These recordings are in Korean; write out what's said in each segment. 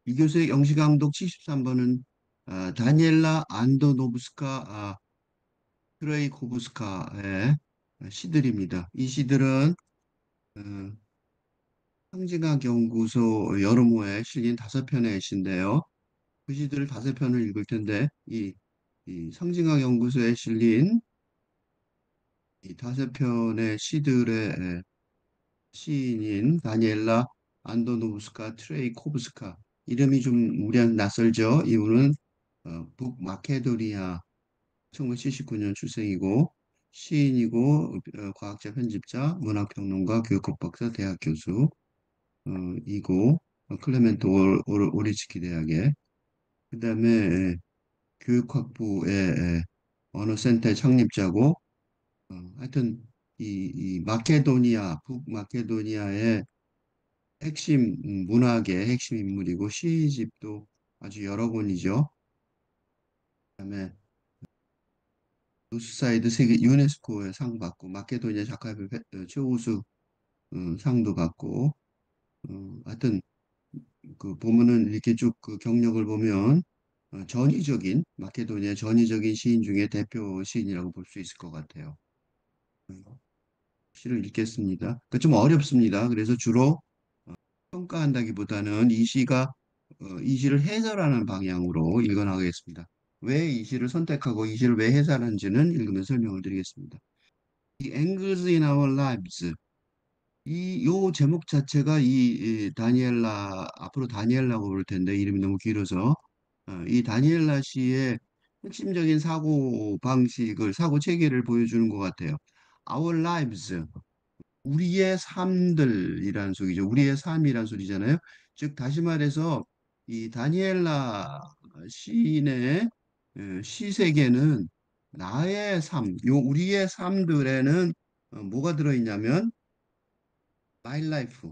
이 교수의 영시강독 73번은 다니엘라 안도노브스카 트레이코브스카의 시들입니다. 이 시들은 어, 상징학 연구소 여러모에 실린 5편의 시인데요. 그 시들 5편을 읽을 텐데 이 상징학 연구소에 실린 이 5편의 시들의 시인인 다니엘라 안도노브스카 트레이코브스카, 이름이 좀 우리한테 낯설죠. 이분은 북마케도니아 1979년 출생이고 시인이고 과학자, 편집자, 문학평론가, 교육학 박사, 대학 교수 이고 클레멘토 오리츠키 대학에, 그다음에 교육학부의 언어센터의 창립자고, 하여튼 이 마케도니아, 북마케도니아의 핵심 문학의 핵심 인물이고 시집도 아주 여러 권이죠. 그다음에 노스사이드 세계 유네스코의 상 받고 마케도니아 작가협회 최우수 상도 받고, 하여튼 그 보면은 이렇게 쭉 그 경력을 보면 전위적인 마케도니아 전위적인 시인 중에 대표 시인이라고 볼 수 있을 것 같아요. 음, 시를 읽겠습니다. 그러니까 좀 어렵습니다. 그래서 주로 평가한다기보다는 이 시를 해설하는 방향으로 읽어나가겠습니다. 왜 이 시를 선택하고 이 시를 왜 해설하는지는 읽으면서 설명을 드리겠습니다. 이 Angles in Our Lives, 요 제목 자체가 이 다니엘라, 앞으로 다니엘라고 부를 텐데 이름이 너무 길어서 이 다니엘라 씨의 핵심적인 사고 방식을, 사고 체계를 보여주는 것 같아요. Our lives, 우리의 삶들이라는 소리죠. 우리의 삶이란 소리잖아요. 즉 다시 말해서 이 다니엘라 시인의 시 세계는 나의 삶, 요 우리의 삶들에는 뭐가 들어있냐면 my life,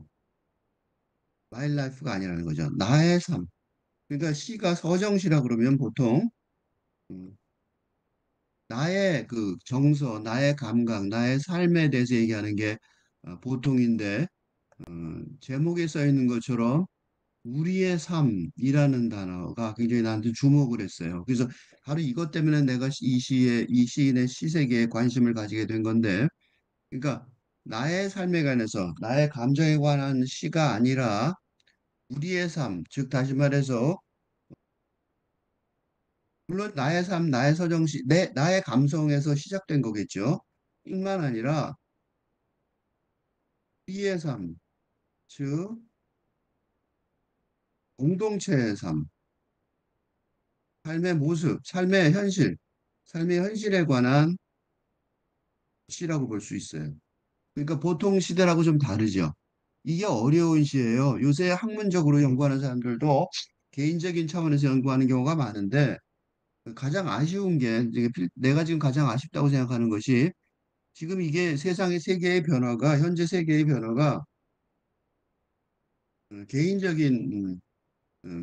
my life가 아니라는 거죠. 나의 삶. 그러니까 시가 서정시라 그러면 보통 음, 나의 그 정서, 나의 감각, 나의 삶에 대해서 얘기하는 게 보통인데, 제목에 써 있는 것처럼 우리의 삶이라는 단어가 굉장히 나한테 주목을 했어요. 그래서 바로 이것 때문에 내가 이 시인의 시세계에 관심을 가지게 된 건데, 그러니까 나의 삶에 관해서, 나의 감정에 관한 시가 아니라 우리의 삶, 즉 다시 말해서 물론 나의 삶, 나의 서정시, 나의 감성에서 시작된 거겠죠. 뿐만 아니라 우리의 삶, 즉 공동체의 삶, 삶의 모습, 삶의 현실에 관한 시라고 볼 수 있어요. 그러니까 보통 시대라고 좀 다르죠. 이게 어려운 시예요. 요새 학문적으로 연구하는 사람들도 개인적인 차원에서 연구하는 경우가 많은데, 가장 아쉬운 게 내가 지금 가장 아쉽다고 생각하는 것이, 지금 이게 세상의 세계의 변화가, 현재 세계의 변화가 개인적인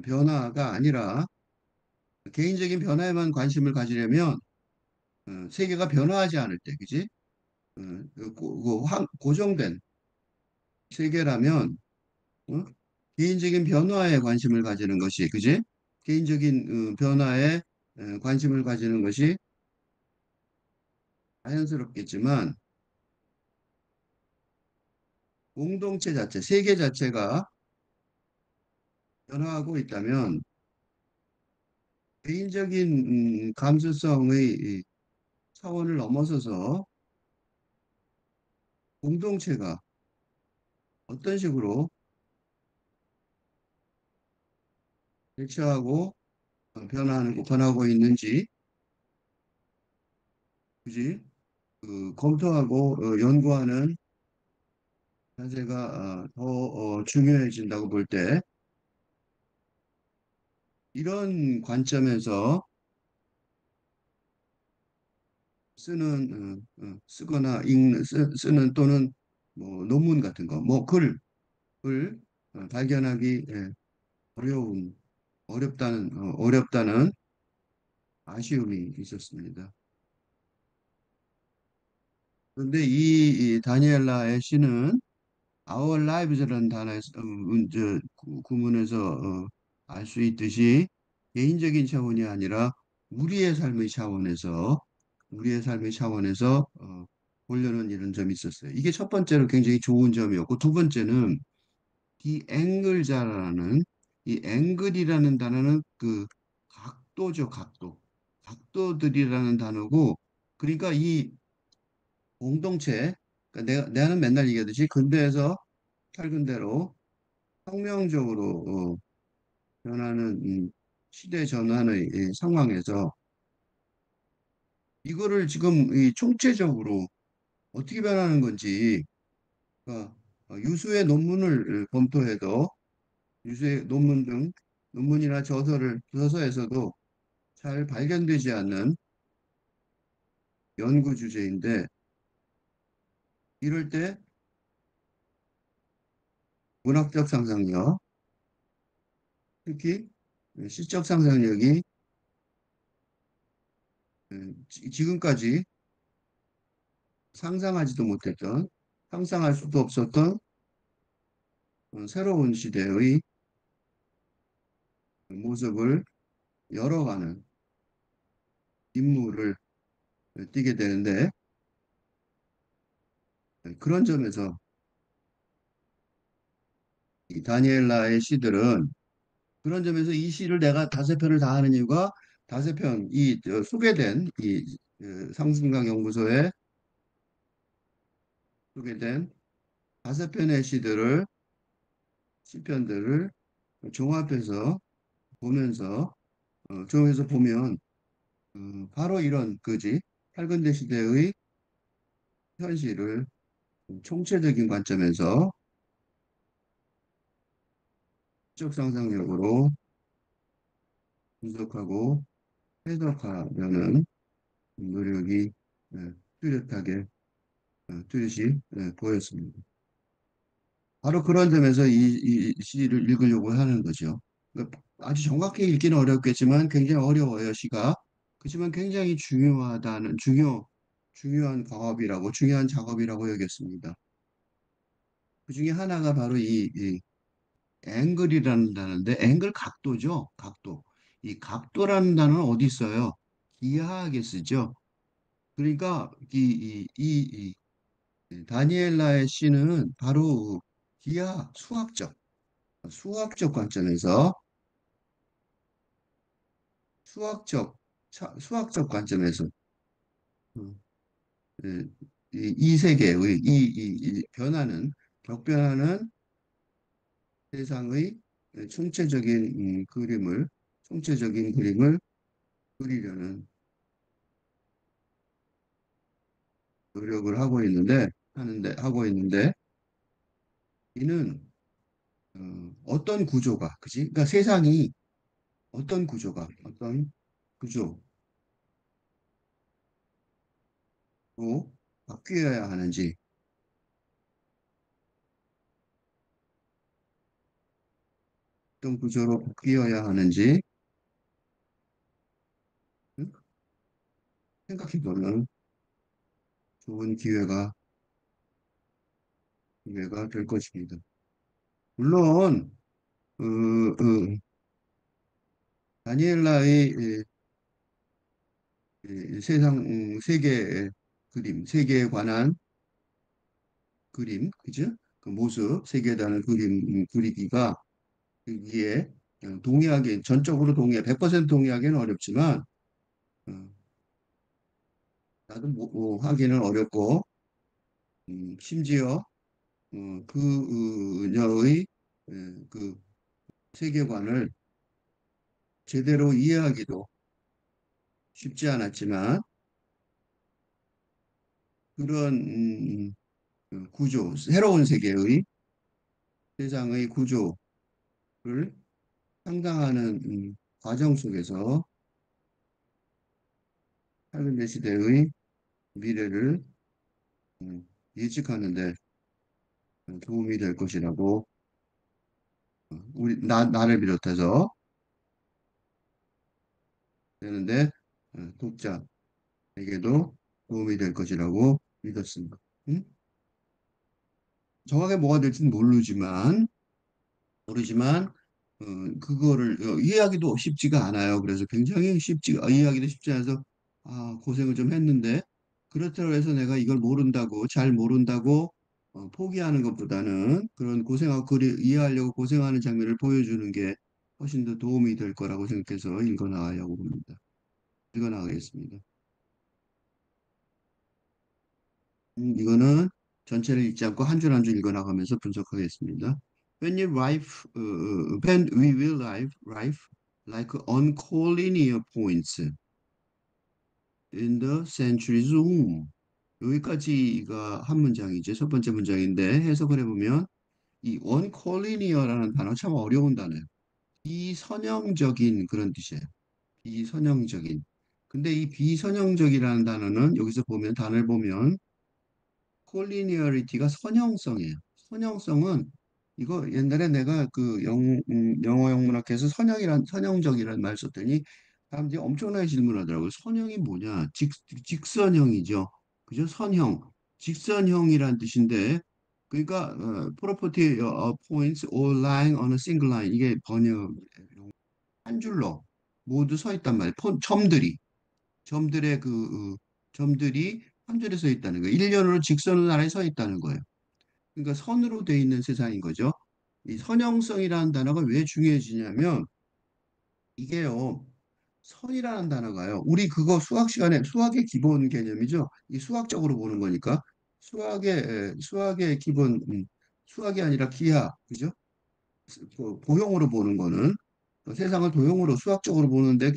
변화가 아니라, 개인적인 변화에만 관심을 가지려면 세계가 변화하지 않을 때, 그지? 고정된 세계라면 어? 개인적인 변화에 관심을 가지는 것이, 그지? 개인적인 변화에 관심을 가지는 것이 자연스럽겠지만, 공동체 자체, 세계 자체가 변화하고 있다면 개인적인 감수성의 이 차원을 넘어서서 공동체가 어떤 식으로 대처하고 변하고 있는지, 그지? 검토하고 연구하는 자세가 더 중요해진다고 볼 때, 이런 관점에서 쓰거나 쓰는 또는 뭐 논문 같은 거, 뭐 글을 발견하기 어려운, 어렵다는 아쉬움이 있었습니다. 그런데 이 다니엘라의 시는 Our Lives라는 단어에서, 구문에서 알 수 있듯이 개인적인 차원이 아니라 우리의 삶의 차원에서 우리의 삶의 차원에서 보려는 이런 점이 있었어요. 이게 첫 번째로 굉장히 좋은 점이었고 두 번째는 이 앵글자라는 이 앵글이라는 단어는 그 각도죠, 각도. 각도들이라는 단어고 그러니까 이 공동체 그러니까 내가는 맨날 얘기하듯이 근대에서 탈근대로 혁명적으로 변하는 시대 전환의 이 상황에서 이거를 지금 이 총체적으로 어떻게 변하는 건지 그러니까 유수의 논문을 검토해도 유수의 논문 등 논문이나 저서에서도 잘 발견되지 않는 연구 주제인데 이럴 때 문학적 상상력, 특히 시적 상상력이 지금까지 상상하지도 못했던 상상할 수도 없었던 새로운 시대의 모습을 열어가는 임무를 띠게 되는데 그런 점에서 이 다니엘라의 시들은 그런 점에서 이 시를 내가 다섯 편을 다 하는 이유가 다섯 편 이 소개된 이 상승강 연구소에 소개된 다섯 편의 시편들을 종합해서 보면서 종합해서 보면 바로 이런 그지 팔근대 시대의 현실을 총체적인 관점에서 적 상상력으로 분석하고 해석하려는 노력이 뚜렷하게 뚜렷이 보였습니다. 바로 그런 점에서 이 시를 읽으려고 하는 거죠. 그러니까 아주 정확히 읽기는 어렵겠지만 굉장히 어려워요, 시가. 그렇지만 굉장히 중요한 중요한 작업이라고 여겼습니다. 그 중에 하나가 바로 이 앵글이라는 단어인데, 앵글 각도죠, 각도. 이 각도라는 단어는 어디 있어요? 기하학에 쓰죠. 그러니까 다니엘라의 시는 바로 기하 수학적 관점에서 수학적 관점에서 음, 예, 이 세계의 변하는 격변하는 세상의 총체적인 그림을 그리려는 노력을 하고 있는데 이는 어떤 구조가 그지? 그러니까 세상이 어떤 구조로 바뀌어야 하는지 어떤 구조로 바뀌어야 하는지 음, 생각해보는 좋은 기회가 될 것입니다. 물론 다니엘라의 세계 세계에 관한 그림, 그죠? 그 모습, 세계에 관한 그림 그리기가 이게 전적으로 100% 동의하기는 어렵지만 어, 나도 하기는 어렵고 심지어 그녀의 그 세계관을 제대로 이해하기도 쉽지 않았지만 그런 새로운 세계의 세상의 구조를 상상하는 과정 속에서 현대 시대의 미래를 음, 예측하는 데 도움이 될 것이라고 나를 비롯해서 되는데 독자에게도 도움이 될 것이라고 믿었습니다. 음? 정확하게 뭐가 될지는 모르지만 그거를 이해하기도 쉽지가 않아요. 그래서 굉장히 이해하기도 쉽지 않아서 고생을 좀 했는데 그렇다고 해서 내가 이걸 모른다고 잘 모른다고 포기하는 것보다는 그런 고생하고 이해하려고 고생하는 장면을 보여주는 게 훨씬 더 도움이 될 거라고 생각해서 읽어 나가려고 봅니다. 읽어 나가겠습니다. 이거는 전체를 읽지 않고 한 줄 한 줄 읽어 나가면서 분석하겠습니다. When you write, when we will write like uncollinear points in the century's womb. 여기까지가 한 문장이죠. 첫 번째 문장인데 해석을 해보면 이 uncollinear라는 단어 참 어려운 단어예요. 비선형적인 그런 뜻이에요. 비선형적인. 근데 이 비선형적이라는 단어는 여기서 보면 단어를 보면 콜리니어리티가 선형성이에요. 선형성은 이거 옛날에 내가 영어 영문학에서 선형적이라는 말 썼더니 사람들이 엄청나게 질문하더라고요. 선형이 뭐냐? 직선형이죠. 그죠? 선형. 직선형이란 뜻인데 그러니까 property of points all lying on a single line 이게 번역 한 줄로 모두 서 있단 말이에요. 점들의 점들이 한 줄에 서 있다는 거예요. 일렬로 직선을 나란히 서 있다는 거예요. 그러니까 선으로 돼 있는 세상인 거죠. 이 선형성이라는 단어가 왜 중요해지냐면 이게요. 선이라는 단어가요. 우리 그거 수학 시간에 수학의 기본 개념이죠. 이 수학적으로 보는 거니까 수학의 기본 수학이 아니라 기하 그죠? 도형으로 보는 거는 세상을 도형으로 수학적으로 보는데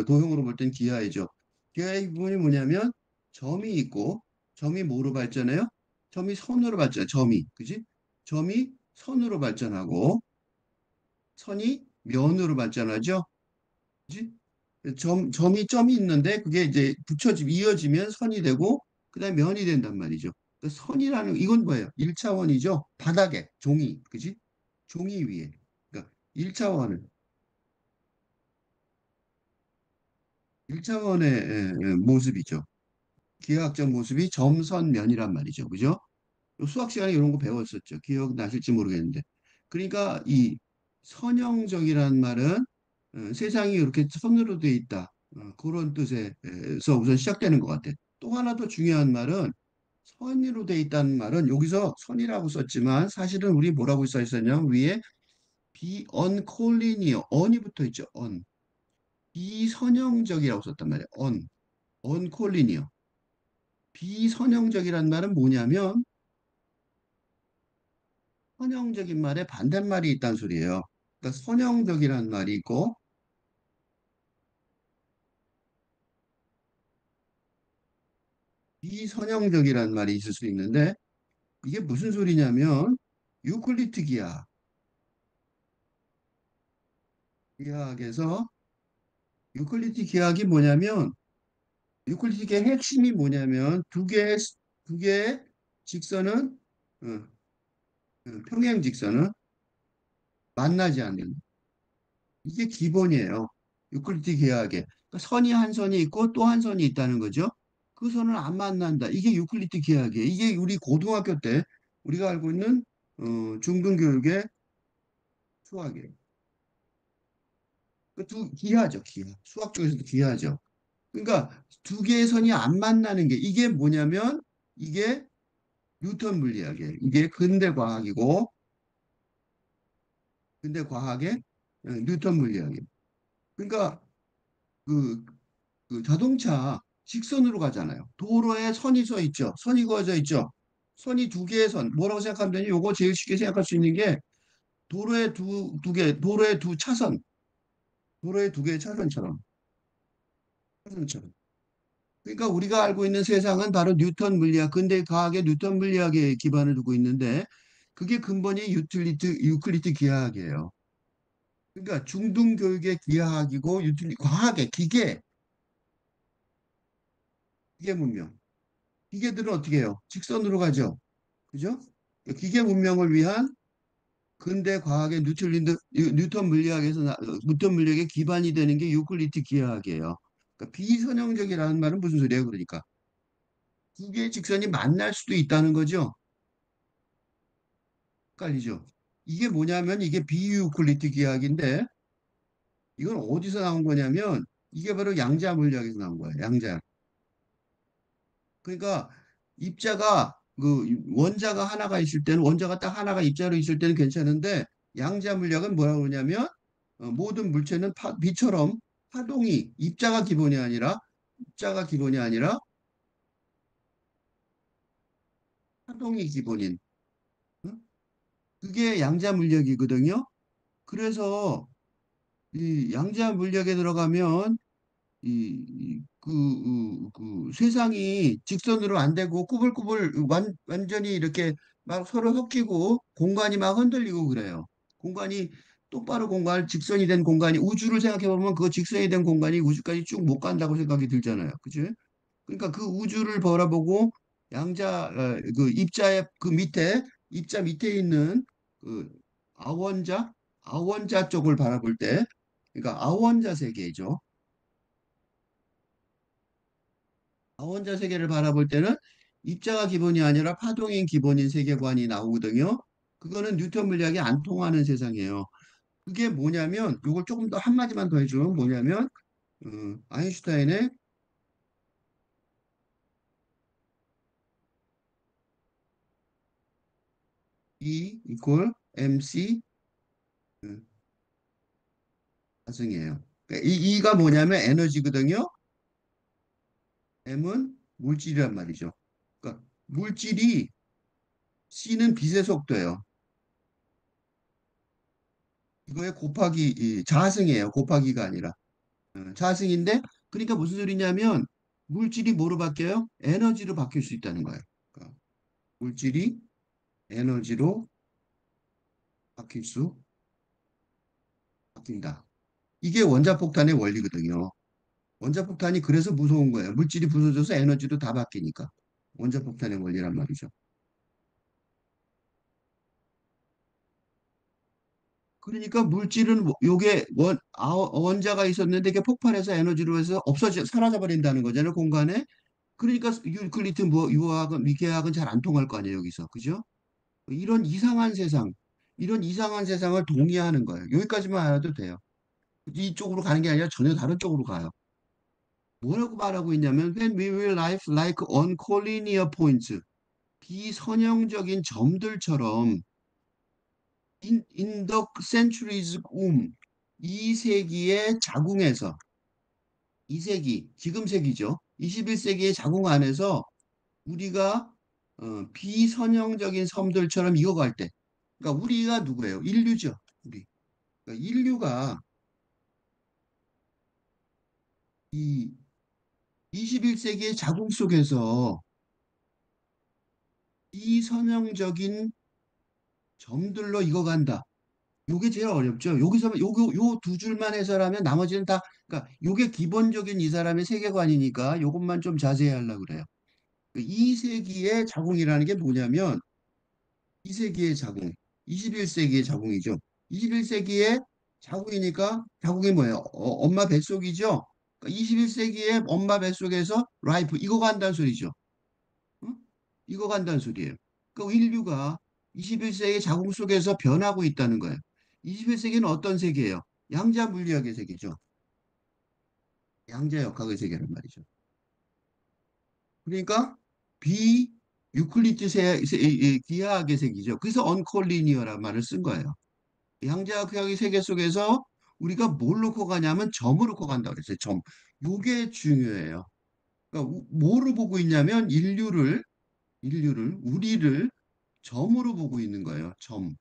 도형으로 볼 땐 기하이죠. 기하의 기본이 뭐냐면 점이 있고 점이 뭐로 발전해요? 점이 선으로 발전. 점이 그지? 점이 선으로 발전하고 선이 면으로 발전하죠. 그지? 점이 있는데 그게 이제 이어지면 선이 되고 그다음에 면이 된단 말이죠. 그 선이라는 이건 뭐예요? 1차원이죠. 바닥에 종이 그지? 종이 위에. 그러니까 1차원을 1차원의 모습이죠. 기하학적 모습이 점선면이란 말이죠. 그죠? 수학 시간에 이런 거 배웠었죠. 기억나실지 모르겠는데. 그러니까 이 선형적이라는 말은 세상이 이렇게 선으로 돼 있다. 그런 뜻에서 우선 시작되는 것 같아요. 또 하나 더 중요한 말은 선으로 돼 있다는 말은 여기서 선이라고 썼지만 사실은 우리 뭐라고 써 있었냐 위에 비언콜리니어 언이 붙어 있죠. 언 비선형적이라고 썼단 말이에요. 언콜리니어 비선형적이란 말은 뭐냐면 선형적인 말에 반대말이 있다는 소리예요. 그러니까 선형적이라는 말이 있고 비선형적이라는 말이 있을 수 있는데 이게 무슨 소리냐면 유클리트 기하학에서 유클리트 기하학이 뭐냐면 유클리트 기하의 핵심이 뭐냐면 두 개의 직선은 어, 평행 직선은 만나지 않는 이게 기본이에요. 유클리드 계약에. 그러니까 선이 한 선이 있고 또 한 선이 있다는 거죠. 그 선을 안 만난다. 이게 유클리드 계약이에요. 이게 우리 고등학교 때 우리가 알고 있는 중등교육의 수학이에요. 기하죠, 기하. 수학 쪽에서도 기하죠. 그러니까 두 개의 선이 안 만나는 게 이게 뭐냐면 이게 뉴턴 물리학이에요. 이게 근대 과학의 뉴턴 물리학이에요. 그러니까 그 자동차 직선으로 가잖아요. 도로에 선이 서 있죠. 선이 그어져 있죠. 선이 두 개의 선. 뭐라고 생각하면 되니? 요거 제일 쉽게 생각할 수 있는 게 도로의 두 차선. 도로의 두 개의 차선처럼. 그러니까 우리가 알고 있는 세상은 바로 뉴턴 물리학, 근대 과학의 뉴턴 물리학에 기반을 두고 있는데 그게 근본이 유클리드 기하학이에요. 그러니까 중등교육의 기하학이고 과학의 기계 문명. 기계들은 어떻게 해요? 직선으로 가죠. 그죠? 기계 문명을 위한 근대 과학의 뉴턴 물리학의 기반이 되는 게 유클리드 기하학이에요. 그러니까 비선형적이라는 말은 무슨 소리예요? 그러니까 두 개의 직선이 만날 수도 있다는 거죠. 헷갈리죠? 이게 뭐냐면 이게 비유클리드 기하학인데 이건 어디서 나온 거냐면 이게 바로 양자 물리학에서 나온 거예요. 양자. 그러니까 입자가 그 원자가 하나가 있을 때는 원자가 딱 하나가 입자로 있을 때는 괜찮은데 양자 물리학은 뭐라고 그러냐면 모든 물체는 비처럼 파동이 입자가 기본이 아니라 파동이 기본인 응? 그게 양자 물리학이거든요. 그래서 이 양자 물리학에 들어가면 그 세상이 직선으로 안 되고 꾸불꾸불 완전히 이렇게 막 서로 섞이고 공간이 막 흔들리고 그래요. 공간이 똑바로 직선이 된 공간이 우주를 생각해 보면 그 직선이 된 공간이 우주까지 쭉 못 간다고 생각이 들잖아요. 그죠? 그러니까 그 우주를 바라보고 그 입자의 그 밑에 입자 밑에 있는 그 아원자 아원자 쪽을 바라볼 때 그러니까 아원자 세계죠. 아원자 세계를 바라볼 때는 입자가 기본이 아니라 파동인 기본인 세계관이 나오거든요. 그거는 뉴턴 물리학이 안 통하는 세상이에요. 그게 뭐냐면 이걸 조금 더 한마디만 더 해주면 뭐냐면 아인슈타인의 E 이퀄 mc 가승이에요. 그러니까 이 E가 뭐냐면 에너지거든요. M은 물질이란 말이죠. 그러니까 물질이 C는 빛의 속도예요. 이거에 곱하기 자승이에요. 곱하기가 아니라. 자승인데 그러니까 무슨 소리냐면 물질이 뭐로 바뀌어요? 에너지로 바뀔 수 있다는 거예요. 그러니까 물질이 에너지로 바뀔 수 바뀐다. 이게 원자폭탄의 원리거든요. 원자폭탄이 그래서 무서운 거예요. 물질이 부서져서 에너지로 다 바뀌니까. 원자폭탄의 원리란 말이죠. 그러니까 물질은 요게 원자가 있었는데 이게 폭발해서 에너지로 해서 없어져 사라져 버린다는 거잖아요. 공간에. 그러니까 유클리드 뭐 유화학은 미계학은 잘 안 통할 거 아니에요, 여기서. 그죠? 이런 이상한 세상, 이런 이상한 세상을 동의하는 거예요. 여기까지만 알아도 돼요. 이쪽으로 가는 게 아니라 전혀 다른 쪽으로 가요. 뭐라고 말하고 있냐면 when we will life like on collinear points 비선형적인 점들처럼 in the centuries 이 세기의 자궁에서 이 세기 지금 세기죠. 21세기의 자궁 안에서 우리가 비선형적인 섬들처럼 익어갈 때 그러니까 우리가 누구예요? 인류죠. 우리. 그러니까 인류가 이 21세기의 자궁 속에서 비선형적인 점들로 익어간다. 요게 제일 어렵죠. 여기서 요 두 줄만 해설하면 나머지는 다 그러니까 요게 기본적인 이 사람의 세계관이니까 요것만 좀 자세히 하려고 그래요. 그 2세기의 자궁이라는 게 뭐냐면 2세기의 자궁, 21세기의 자궁이죠. 21세기의 자궁이니까 자궁이 뭐예요? 엄마 뱃속이죠. 그러니까 21세기의 엄마 뱃속에서 라이프 이거 간다는 소리죠. 응? 이거 간다는 소리예요. 그 인류가 21세기 자궁 속에서 변하고 있다는 거예요. 21세기는 어떤 세계예요? 양자 물리학의 세계죠. 양자 역학의 세계란 말이죠. 그러니까 비 유클리드 기하학의 세계죠. 그래서 언콜리니어란 말을 쓴 거예요. 양자역학의 세계 속에서 우리가 뭘 놓고 가냐면 점을 놓고 간다고 그랬어요. 점. 요게 중요해요. 그러니까 뭐로 보고 있냐면 우리를 점으로 보고 있는 거예요. 점.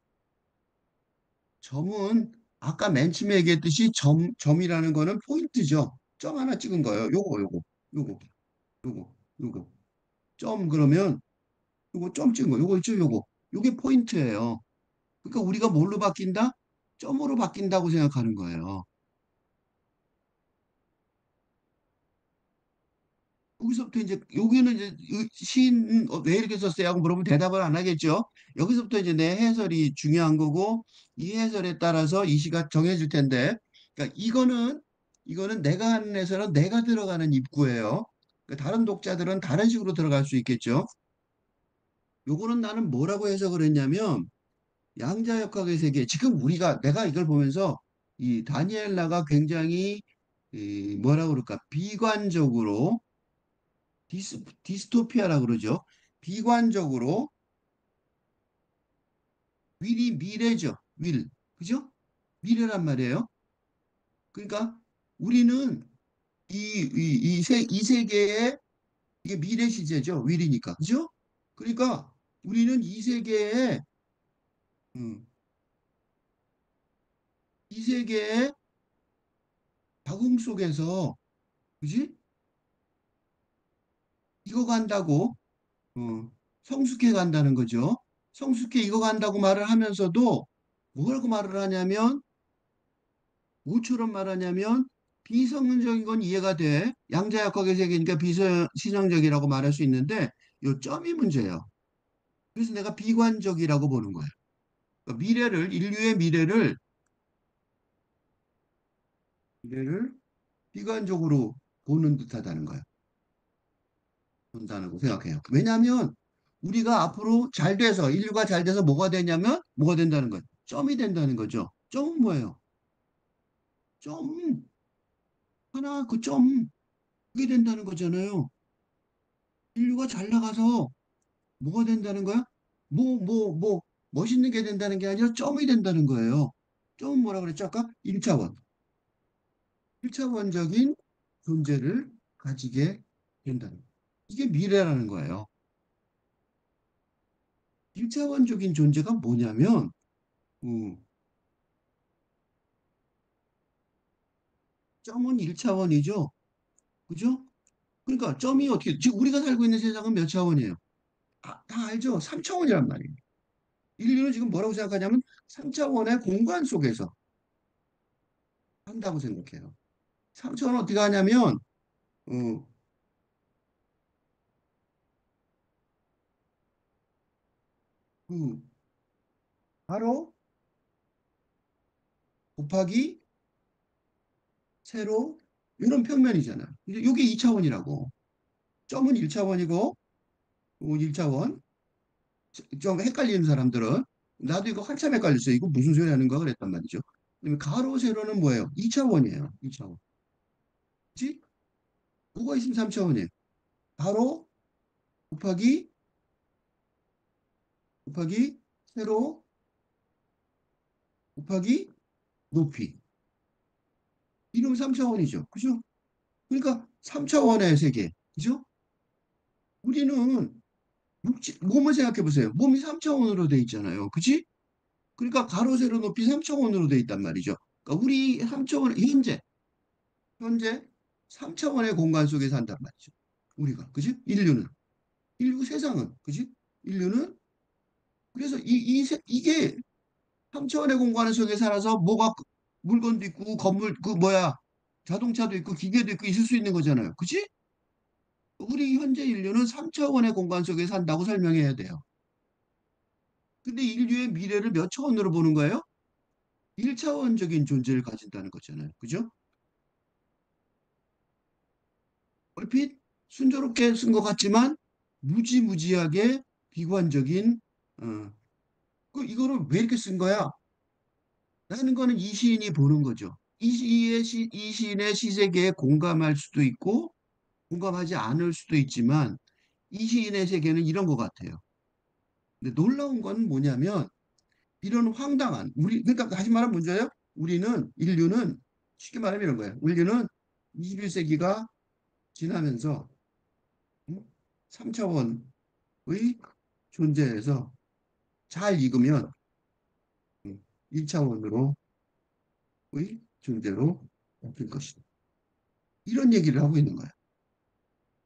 점은 아까 맨 처음에 얘기했듯이 점이라는 거는 포인트죠. 점 하나 찍은 거예요. 요거, 요거, 요거. 점 그러면 요거 점 찍은 거, 요거 있죠, 요거. 요게 포인트예요. 그러니까 우리가 뭘로 바뀐다? 점으로 바뀐다고 생각하는 거예요. 여기서부터 이제 여기는 이제 시인 왜 이렇게 썼어요? 하고 물어보면 대답을 안 하겠죠. 여기서부터 이제 내 해설이 중요한 거고 이 해설에 따라서 이 시가 정해질 텐데, 그러니까 이거는 내가 하는 해설은 내가 들어가는 입구예요. 그러니까 다른 독자들은 다른 식으로 들어갈 수 있겠죠. 요거는 나는 뭐라고 해석을 했냐면 양자역학의 세계. 지금 내가 이걸 보면서 이 다니엘라가 굉장히 뭐라 그럴까? 비관적으로 디스토피아라 그러죠. 비관적으로 윌이 미래죠. 윌. 그죠? 미래란 말이에요. 그러니까 우리는 이 세계의 이게 미래 시제죠. 윌이니까. 그죠? 그러니까 우리는 음, 이 세계의 적응 속에서 그지? 이거 간다고 어, 성숙해 간다는 거죠. 성숙해 이거 간다고 말을 하면서도 뭐라고 말을 하냐면 뭐처럼 말하냐면 비성경적인 건 이해가 돼. 양자역학의 세계니까 비신앙적이라고 말할 수 있는데 요 점이 문제예요. 그래서 내가 비관적이라고 보는 거예요. 그러니까 인류의 미래를 비관적으로 보는 듯하다는 거예요. 본다는 거 생각해요. 왜냐하면 우리가 앞으로 인류가 잘 돼서 뭐가 되냐면 뭐가 된다는 거예요. 점이 된다는 거죠. 점은 뭐예요? 점 하나 그 점 그게 된다는 거잖아요. 인류가 잘 나가서 뭐가 된다는 거야? 멋있는 게 된다는 게 아니라 점이 된다는 거예요. 점은 뭐라 그랬죠? 아까 1차원. 1차원적인 존재를 가지게 된다는 거예요. 이게 미래라는 거예요. 1차원적인 존재가 뭐냐면, 음, 점은 1차원이죠. 그죠? 그러니까 점이 지금 우리가 살고 있는 세상은 몇 차원이에요? 다 알죠? 3차원이란 말이에요. 인류는 지금 뭐라고 생각하냐면 3차원의 공간 속에서 한다고 생각해요. 3차원 어떻게 하냐면, 어, 그, 바로 곱하기 세로 이런 평면이잖아. 이게 2차원이라고. 점은 1차원이고, 1차원. 좀 헷갈리는 사람들은 나도 이거 한참 헷갈렸어요. 이거 무슨 소리 하는 거야 그랬단 말이죠. 그다음에 가로 세로는 뭐예요? 2차원이에요. 2차원. 그치? 뭐가 있으면 3차원이에요. 가로 곱하기 곱하기 세로 곱하기 높이. 이러면 3차원이죠. 그죠? 그러니까 3차원의 세계. 그죠? 우리는 몸을 생각해 보세요. 몸이 3차원으로 돼 있잖아요. 그치? 그러니까 가로 세로 높이 3차원으로 돼 있단 말이죠. 그러니까 우리 3차원 현재 3차원의 공간 속에 산단 말이죠. 우리가 그지? 인류 세상은 그지? 인류는 그래서 이게 3차원의 공간 속에 살아서 물건도 있고 건물 그 뭐야 자동차도 있고 기계도 있고 있을 수 있는 거잖아요. 그지? 우리 현재 인류는 3차원의 공간 속에 산다고 설명해야 돼요. 근데 인류의 미래를 몇 차원으로 보는 거예요? 1차원적인 존재를 가진다는 거잖아요. 그죠? 얼핏 순조롭게 쓴 것 같지만 무지무지하게 비관적인 이거를 왜 이렇게 쓴 거야? 라는 거는 이 시인이 보는 거죠. 이 시인의 시세계에 공감할 수도 있고 공감하지 않을 수도 있지만 이 시인의 세계는 이런 것 같아요. 근데 놀라운 건 뭐냐면 이런 황당한 그러니까 다시 말하면 문제예요. 인류는 쉽게 말하면 이런 거예요. 인류는 21세기가 지나면서 3차원의 존재에서 잘 익으면 1차원으로의 존재로 바뀔 것이다. 이런 얘기를 하고 있는 거야.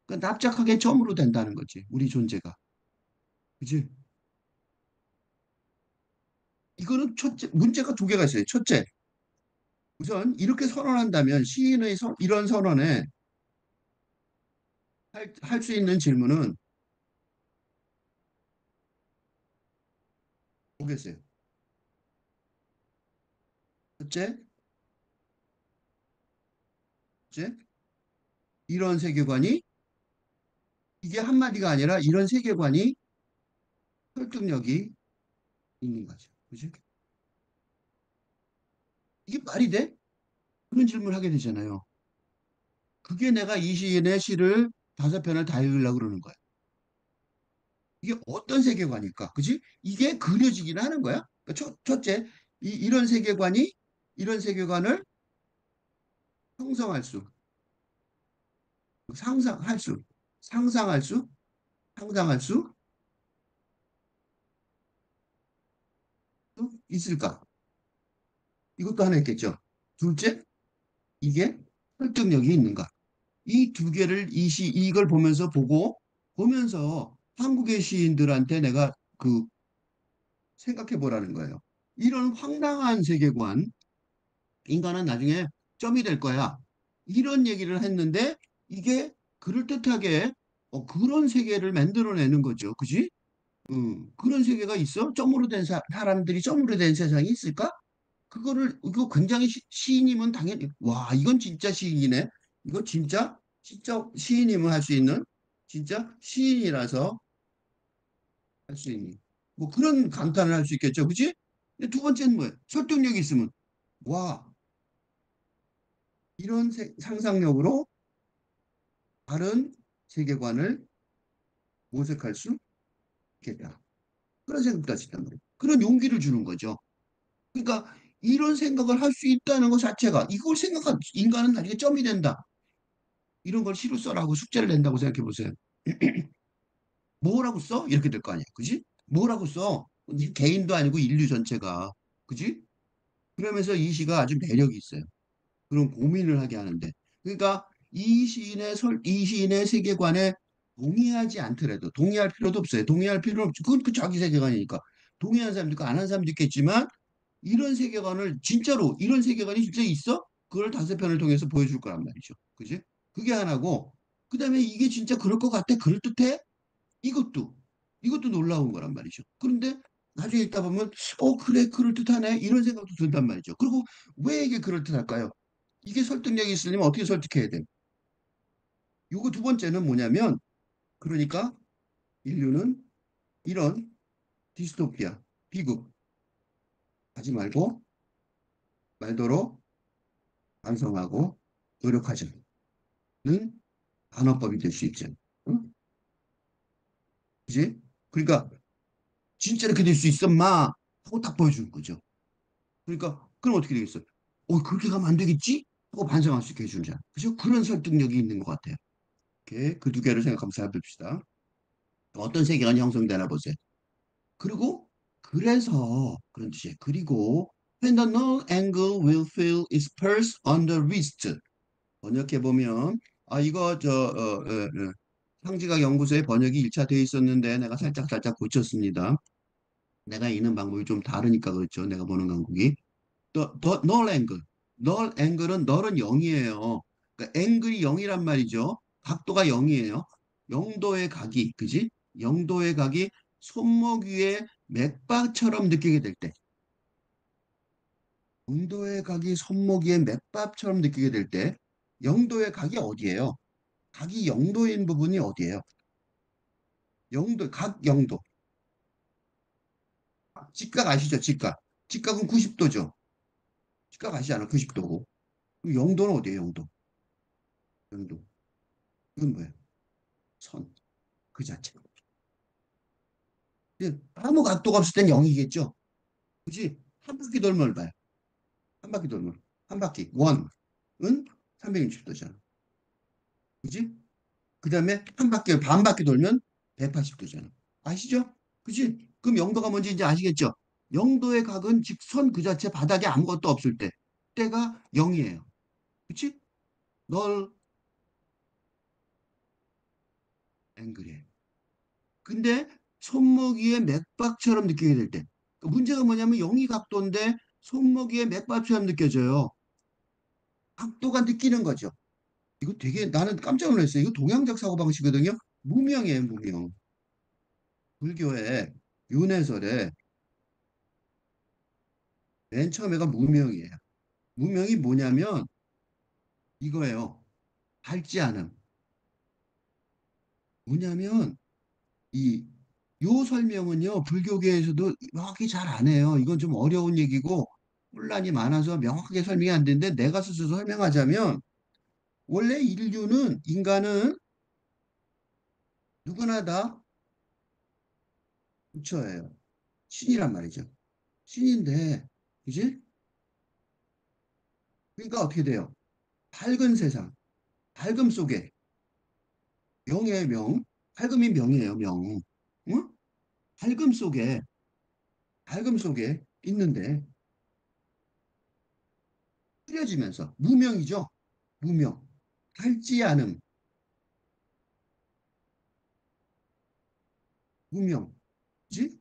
그러니까 납작하게 점으로 된다는 거지. 우리 존재가. 그지? 이거는 문제가 두 개가 있어요. 첫째, 우선 이렇게 선언한다면 이런 선언에 할 수 있는 질문은 뭐겠어요? 첫째, 첫째, 이런 세계관이 이게 한마디가 아니라 이런 세계관이 설득력이 있는 거죠. 그지? 이게 말이 돼? 그런 질문을 하게 되잖아요. 그게 내가 이 시인의 시를 5편을 다 읽으려고 그러는 거야. 이게 어떤 세계관일까? 그지? 이게 그려지기는 하는 거야. 그러니까 첫째, 이런 세계관을 형성할 수, 상상할 수, 상상할 수, 상상할 수 있을까? 이것도 하나 있겠죠. 둘째, 이게 설득력이 있는가? 이 두 개를 이걸 보면서 한국의 시인들한테 내가 그 생각해 보라는 거예요. 이런 황당한 세계관, 인간은 나중에 점이 될 거야. 이런 얘기를 했는데 이게 그럴듯하게 그런 세계를 만들어내는 거죠. 그지? 그런 세계가 있어? 점으로 된 사람들이 점으로 된 세상이 있을까? 이거 굉장히 시인이면 당연히, 와, 이건 진짜 시인이네. 이거 진짜 시인이면 할 수 있는, 진짜 시인이라서 할 수 있는. 뭐 그런 감탄을 할 수 있겠죠. 그지? 근데 두 번째는 뭐예요? 설득력이 있으면, 와, 이런 상상력으로 다른 세계관을 모색할 수 있겠다. 그런 생각까지 있단 말이에요. 그런 용기를 주는 거죠. 그러니까 이런 생각을 할 수 있다는 것 자체가 이걸 생각한 인간은 나중에 점이 된다. 이런 걸 시로 써라고 숙제를 낸다고 생각해 보세요. 뭐라고 써? 이렇게 될 거 아니야. 그지? 뭐라고 써? 개인도 아니고 인류 전체가. 그지? 그러면서 이 시가 아주 매력이 있어요. 그런 고민을 하게 하는데. 그러니까 이 시인의 세계관에 동의하지 않더라도, 동의할 필요도 없어요. 동의할 필요는 없죠. 그건 그 자기 세계관이니까. 동의하는 사람도 있고, 안 하는 사람도 있겠지만, 이런 세계관이 진짜 있어? 그걸 5편을 통해서 보여줄 거란 말이죠. 그지? 그게 하나고, 그 다음에 이게 진짜 그럴 것 같아? 그럴듯해? 이것도, 이것도 놀라운 거란 말이죠. 그런데 나중에 읽다 보면, 그래, 그럴듯하네. 이런 생각도 든단 말이죠. 그리고 왜 이게 그럴듯할까요? 이게 설득력이 있으려면 어떻게 설득해야 돼? 요거 두 번째는 뭐냐면, 그러니까 인류는 이런 디스토피아, 비극 하지 말도록 반성하고 노력하자는 반어법이 될 수 있죠. 응? 그지? 그러니까 진짜 이렇게 될 수 있어, 마 하고 딱 보여주는 거죠. 그러니까 그럼 어떻게 되겠어요? 그렇게 가면 안 되겠지? 하고 반성할 수 있게 해주는 자. 그죠? 그런 설득력이 있는 것 같아요. 이렇게 그 두 개를 생각하면서 해봅시다. 어떤 세계관이 형성되나 보세요. 그리고 그래서 그런 뜻이에요. 그리고 when the null angle will feel its pulse on the wrist. 번역해 보면 이거 상지각 연구소에 번역이 1차 돼 있었는데 내가 살짝 고쳤습니다. 내가 읽는 방법이 좀 다르니까 그렇죠. 내가 보는 강국이. null angle. null은 0이에요. 그러니까 앵글이 0이란 말이죠. 각도가 0이에요. 영도의 각이, 그지? 영도의 각이 손목 위에 맥박처럼 느끼게 될 때, 영도의 각이 손목 위에 맥박처럼 느끼게 될 때, 영도의 각이 어디예요? 각이 영도인 부분이 어디예요? 각 영도. 직각 아시죠? 직각. 직각은 90도죠. 직각 아시잖아. 90도고. 그럼 영도는 어디예요? 영도. 영도. 이건 뭐예요? 선. 그 자체. 아무 각도가 없을 땐 0이겠죠. 그지? 한 바퀴 돌면 봐요. 한 바퀴 돌면. 한 바퀴. 원은 360도잖아. 그지? 그 다음에 반 바퀴 돌면 180도잖아. 아시죠? 그지? 그럼 영도가 뭔지 이제 아시겠죠? 영도의 각은 직선 그 자체 바닥에 아무것도 없을 때. 때가 0이에요. 그치? 널 앵글이에요. 근데 손목 위에 맥박처럼 느끼게 될 때. 그 문제가 뭐냐면 0이 각도인데 손목 위에 맥박처럼 느껴져요. 각도가 느끼는 거죠. 이거 되게 나는 깜짝 놀랐어요. 이거 동양적 사고방식이거든요. 무명이에요, 무명. 불교의 윤회설에 맨 처음에가 무명이에요. 무명이 뭐냐면 이거예요. 밝지 않음. 뭐냐면 이 요 설명은요, 불교계에서도 명확히 잘 안 해요. 이건 좀 어려운 얘기고 혼란이 많아서 명확하게 설명이 안 되는데 내가 스스로 설명하자면 원래 인간은 누구나 다 부처예요. 신이란 말이죠. 신인데, 그지? 그러니까 어떻게 돼요? 밝은 세상, 밝음 속에 명예의 명, 밝음이 명이에요, 명. 응? 밝음 속에, 밝음 속에 있는데 흐려지면서 무명이죠. 무명. 밝지 않음, 무명. 그지?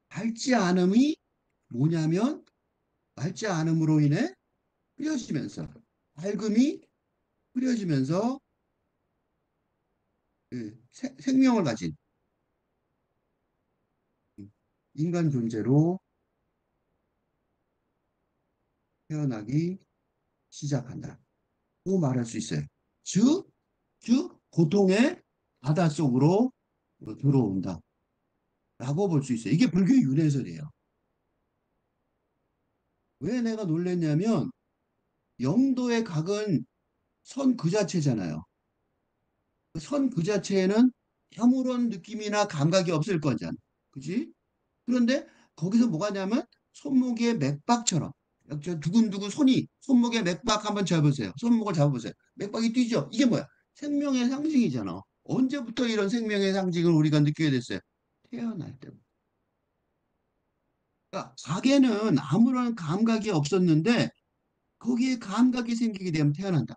밝지 않음이 뭐냐면 밝지 않음으로 인해 흐려지면서 밝음이 흐려지면서 생명을 가진 인간 존재로 태어나기 시작한다. 고 말할 수 있어요. 즉, 고통의 바다 속으로 들어온다. 라고 볼 수 있어요. 이게 불교의 윤회설이에요. 왜 내가 놀랬냐면 영도의 각은 선 그 자체잖아요. 선 그 자체에는 아무런 느낌이나 감각이 없을 거잖아. 그지? 그런데 거기서 뭐가 냐면 손목의 맥박처럼 저 두근두근 손목의 맥박 한번 잡으세요. 손목을 잡아보세요. 맥박이 뛰죠. 이게 뭐야? 생명의 상징이잖아. 언제부터 이런 생명의 상징을 우리가 느끼게 됐어요? 태어날 때. 그러니까 가게는 아무런 감각이 없었는데 거기에 감각이 생기게 되면 태어난다.